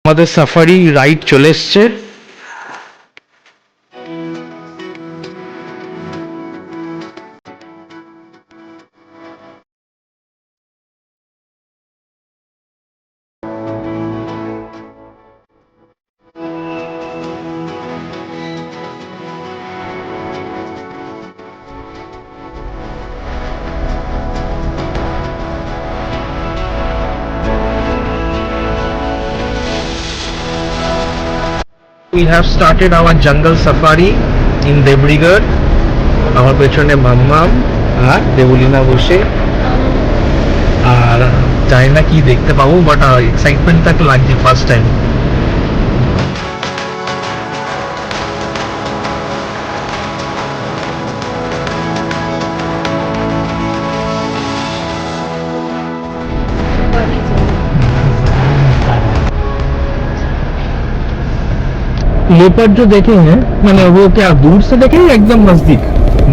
আমাদের safari ride চলে এসছে। We have started our jungle safari in Debrigarh. আমার পেছনে মাম্মাম আর দেবলিনা বসে, আর জানি না কি দেখতে পাবো, বাট এক্সাইটমেন্টটা তো লাগছে ফার্স্ট টাইম। लेपर्ड जो देखे हैं मैंने, वो क्या दूर से देखे या एकदम नजदीक?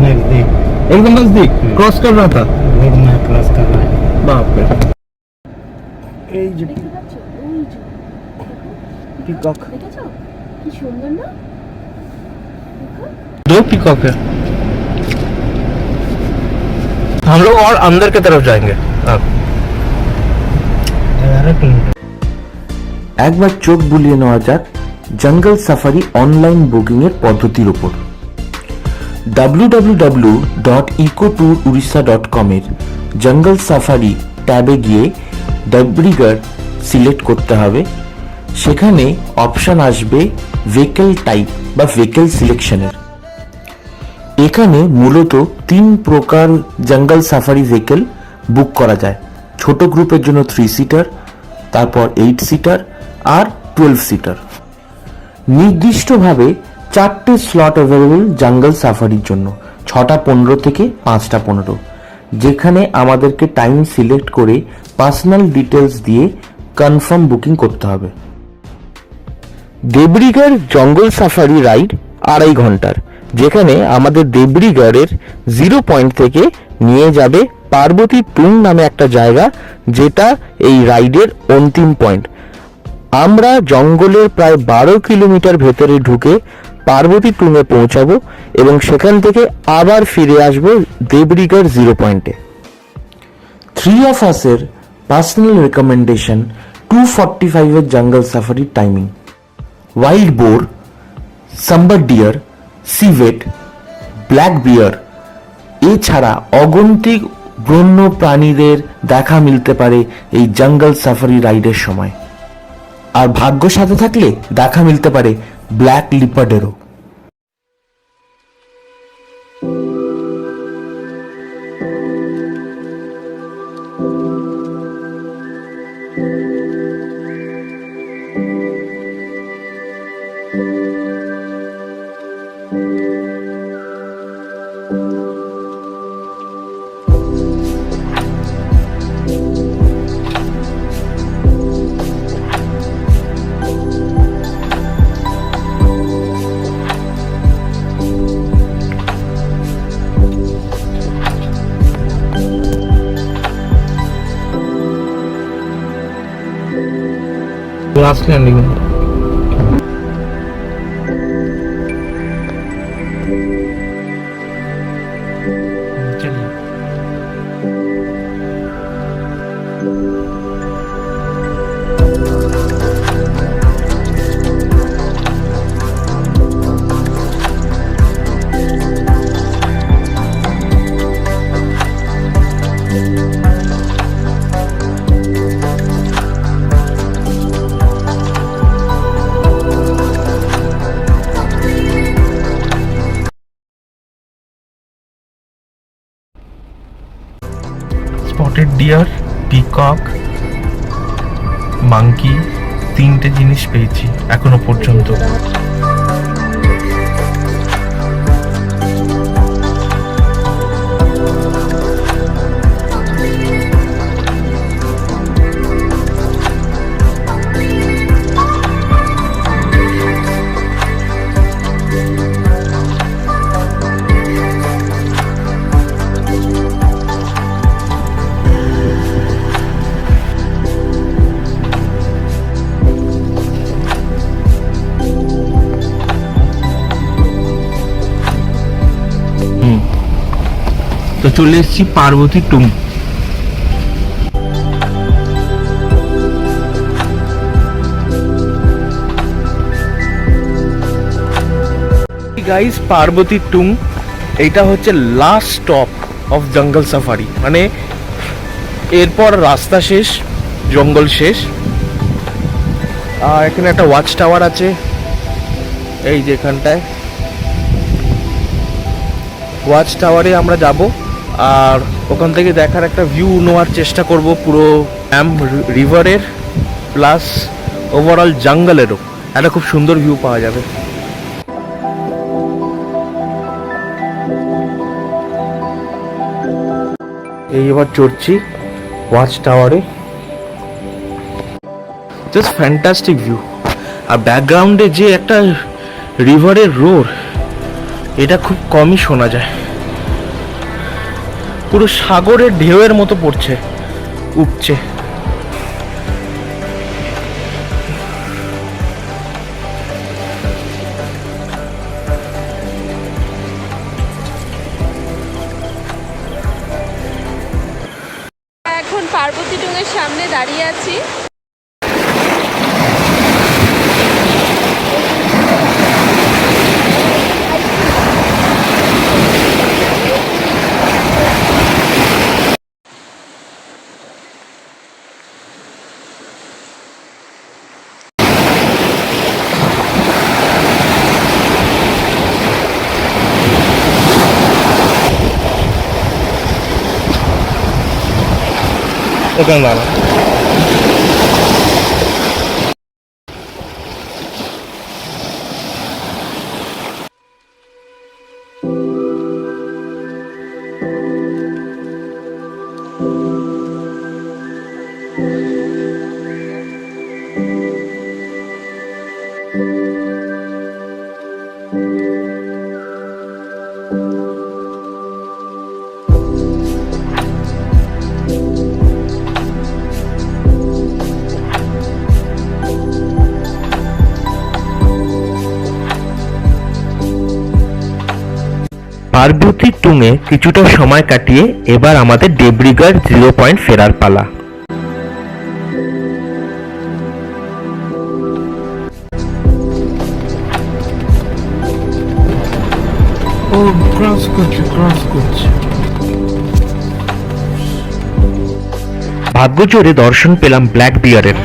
नजदीक, एकदम नजदीक क्रॉस कर रहा था। रोड में क्रॉस कर रहा है। बाप रे। এই যে পিকক দেখেছো কি সুন্দর না? दो पीकॉक है। हम लोग और अंदर की तरफ जाएंगे अब। একবার চোখ বুলিয়ে নেওয়া যাক জঙ্গল সাফারি অনলাইন বুকিং এর পদ্ধতির উপর। www.ecotourorissa.com এর জঙ্গল সাফারি ট্যাবে গিয়ে দেবরিগড় সিলেক্ট করতে হবে। সেখানে অপশন আসবে ভেহিকল টাইপ বা ভেহিকল সিলেকশনের। এখানে মূলত 3 প্রকার জঙ্গল সাফারি ভেহিকল বুক করা যায়। ছোট গ্রুপের জন্য 3 সিটার, তারপর 8 সিটার আর 12 সিটার। নির্দিষ্টভাবে 4টে স্লট অ্যাভেলেবল জঙ্গল সাফারির জন্য, 6টা 15 থেকে 5টা 15, যেখানে আমাদেরকে টাইম সিলেক্ট করে পার্সোনাল ডিটেলস দিয়ে কনফার্ম বুকিং করতে হবে। দেবরিগড় জঙ্গল সাফারি রাইড 2.5 ঘন্টার, যেখানে আমাদের দেবরিগড়ের 0 পয়েন্ট থেকে নিয়ে যাবে পার্বতী টুং নামে একটা জায়গা, যেটা এই রাইডের অন্তিম পয়েন্ট। আমরা জঙ্গলের প্রায় 12 কিলোমিটার ভেতরে ঢুকে পার্বতী টুঙে পৌঁছাবো এবং সেখান থেকে আবার ফিরে আসব দেবরিগড় 0 পয়েন্টে। 3 of us এর পার্সোনাল রেকমেন্ডেশন 2:45 এর জঙ্গল safari timing. Wild boar, sambar deer, civet, black bear এছাড়া অগন্তিক বন্য প্রাণীদের দেখা মিলতে পারে এই জঙ্গল সাফারি রাইডের সময়। আর ভাগ্য সাথে থাকলে দেখা মিলতে পারে ব্ল্যাক লিপার্ডেরও। लास्ट लैंडिंग चलिए। স্পটেড ডিয়ার, পিকক, মাঙ্কি, 3টে জিনিস পেয়েছি এখনো পর্যন্ত। চলে এসেছি পার্বতী টুং। গাইস, পার্বতী টুং এইটা হচ্ছে লাস্ট স্টপ অফ জঙ্গল সাফারি, মানে এরপর রাস্তা শেষ, জঙ্গল শেষ। আর এখানে একটা ওয়াচ টাওয়ার আছে, এই যেখানটায় ওয়াচ টাওয়ারে আমরা যাব, আর ওখান থেকে দেখার একটা ভিউ নেওয়ার চেষ্টা করব, পুরো রিভারের প্লাস ওভারঅল জঙ্গলেরও একটা খুব সুন্দর ভিউ পাওয়া যাবে। এই এবার চড়ছি ওয়াচ টাওয়ারে, জাস্ট ফ্যান্টাস্টিক ভিউ। আর ব্যাকগ্রাউন্ডে যে একটা রিভারের রোর, এটা খুব কমই শোনা যায়, পুরো সাগরের ঢেউয়ের মতো পড়ছে, উপচে। এখন পার্বতী ডুঙের সামনে দাঁড়িয়ে আছি। ওখানে দাঁড়া। পার্বতী টুঙে কিছুটা সময় কাটিয়ে এবার আমাদের দেবরিগড় 0 পয়েন্ট ফেরার পালা। ও ক্রস করছে। ভাগ্য জোরে দর্শন পেলাম ব্ল্যাক বিয়ারের।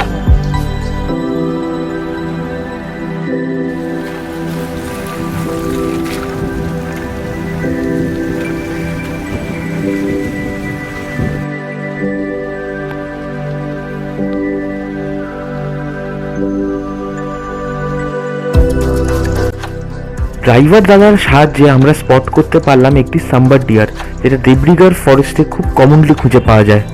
ড্রাইভার দাদার সাহায্যে আমরা স্পট করতে পারলাম একটি সাম্বার ডিয়ার, যেটা দেবরিগড় ফরেস্টে খুব কমনলি খুঁজে পাওয়া যায়।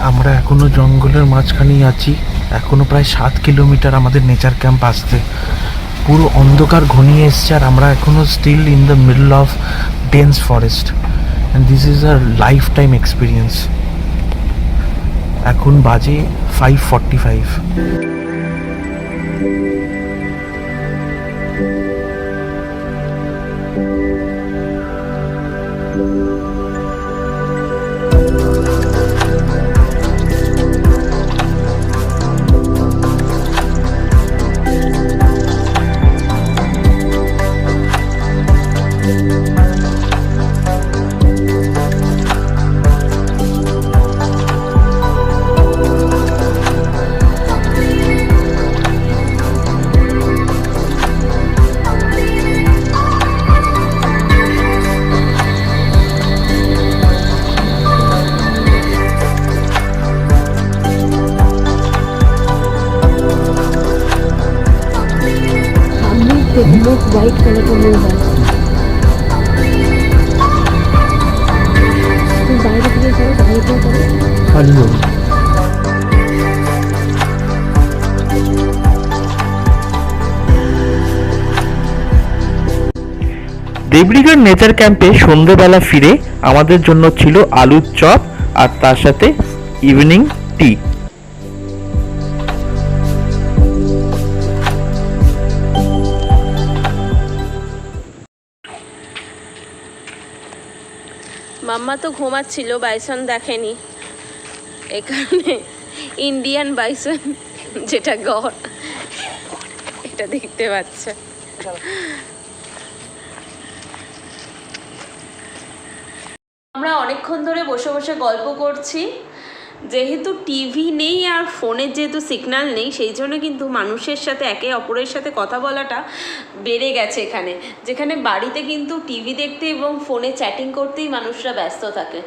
আমরা এখনো জঙ্গলের মাঝখানেই আছি, এখনো প্রায় 7 কিলোমিটার আমাদের নেচার ক্যাম্প আসতে। পুরো অন্ধকার ঘনিয়ে এসছে, আর আমরা এখনো still in the middle of dense forest, and this is a lifetime experience. এখন বাজে 5:45। लोग व्हाइट कलर का मुंह है तो बाहर के लिए जाओ बाहर क्या करो खाली हो দেবরিগড় নেচার ক্যাম্পে সন্ধ্যেবেলা ফিরে আমাদের জন্য ছিল আলুর চপ আর তার সাথে ইভিনিং টি। মাম্মা তো ঘুমাচ্ছিল, বাইসন দেখেনি, এখানে ইন্ডিয়ান বাইসন যেটা গড় এটা দেখতে পাচ্ছে। আমরা অনেকক্ষণ ধরে বসে বসে গল্প করছি। যেহেতু টিভি নেই আর ফোনের যেহেতু সিগন্যাল নেই, সেই জন্য কিন্তু মানুষের সাথে একে অপরের সাথে কথা বলাটা বেড়ে গেছে এখানে। যেখানে বাড়িতে কিন্তু টিভি দেখতে এবং ফোনে চ্যাটিং করতেই মানুষরা ব্যস্ত থাকে।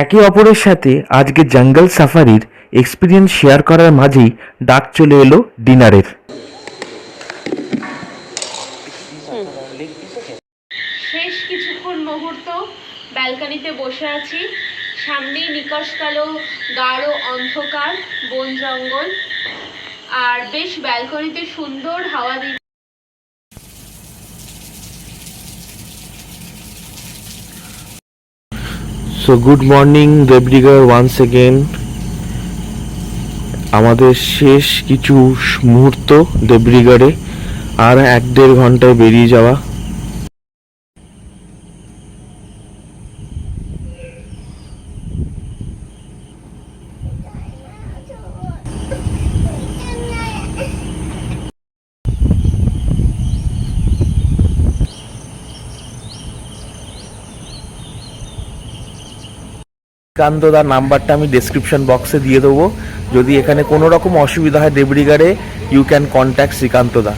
একে অপরের সাথে আজকে জঙ্গল সাফারির এক্সপিরিয়েন্স শেয়ার করার মাঝেই ডাক চলে এলো ডিনারের। শেষ কিছুক্ষণ মুহূর্ত ব্যালকনিতে বসে আছি। সামনেই নিকশ কালো গাঢ় অন্ধকার বন জঙ্গল, আর বেশ ব্যালকনিতে সুন্দর হাওয়া দিচ্ছে। So good morning Debrigarh once again. আমাদের শেষ কিছু মুহূর্ত দেবরিগড়ে, আর 1-1.5 ঘন্টায় বেরিয়ে যাওয়া। শ্রীকান্তদার নাম্বারটা আমি ডেসক্রিপশন বক্সে দিয়ে দেবো। যদি এখানে কোনো রকম অসুবিধা হয় দেবরিগড়ে, ইউ ক্যান কন্ট্যাক্ট শ্রীকান্তদা।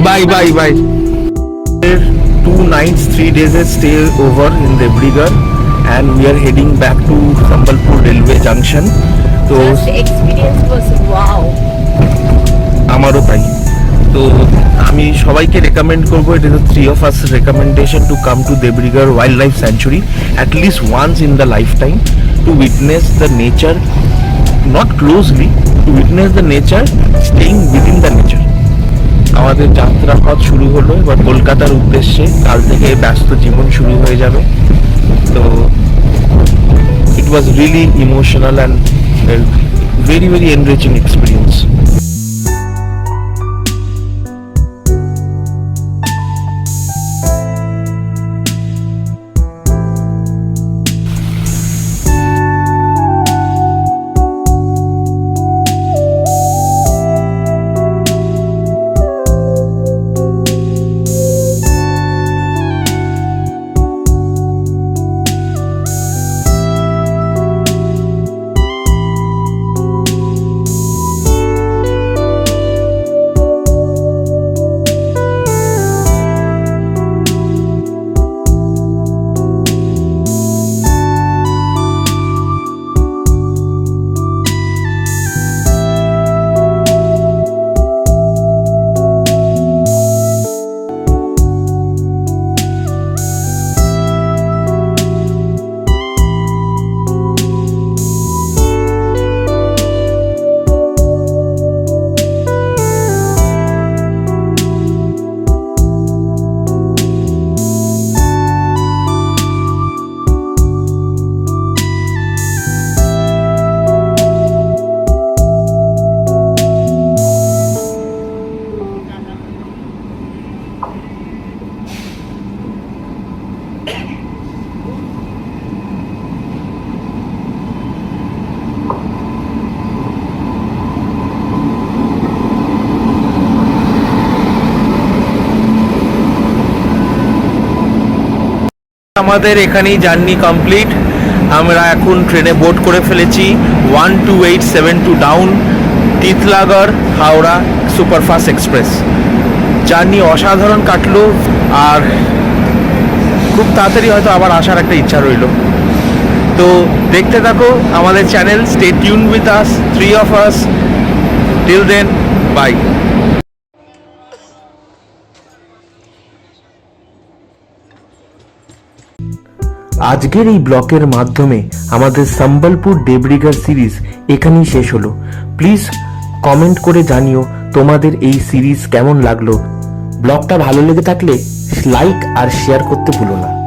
Bye bye bye. 2 nights 3 days stay over in Debrigarh and we are heading back to Sambalpur railway junction. তো এক্সপিরিয়েন্স ওয়াজ ওয়াও। আমারও তাই। তো আমি সবাইকে রেকমেন্ড করবো, it is the 3 of us recommendation to come to Debrigarh Wildlife Sanctuary at least once in the lifetime to witness the nature, not closely, to witness the nature, staying within the nature. আমাদের যাত্রাপথ শুরু হলো এবার কলকাতার উদ্দেশ্যে। কাল থেকে ব্যস্ত জীবন শুরু হয়ে যাবে। তো it was really emotional and very very enriching experience. আমাদের এখানেই জার্নি কমপ্লিট। আমরা এখন ট্রেনে বোর্ড করে ফেলেছি 12872 down Titlagarh Howrah superfast express. Journey অসাধারণ কাটলো, আর খুব তাড়াতাড়ি হয়তো আবার আসার একটা ইচ্ছা রইল। তো দেখতে থাকো আমাদের channel, stay tune with us, 3 of us. Till then, bye. আজকের এই ব্লকের মাধ্যমে আমাদের সম্বলপুর দেবরিগড় সিরিজ এখানেই শেষ হলো। প্লিজ কমেন্ট করে জানিও তোমাদের এই সিরিজ কেমন লাগলো। ব্লগটা ভালো লেগে থাকলে লাইক আর শেয়ার করতে ভুলো না।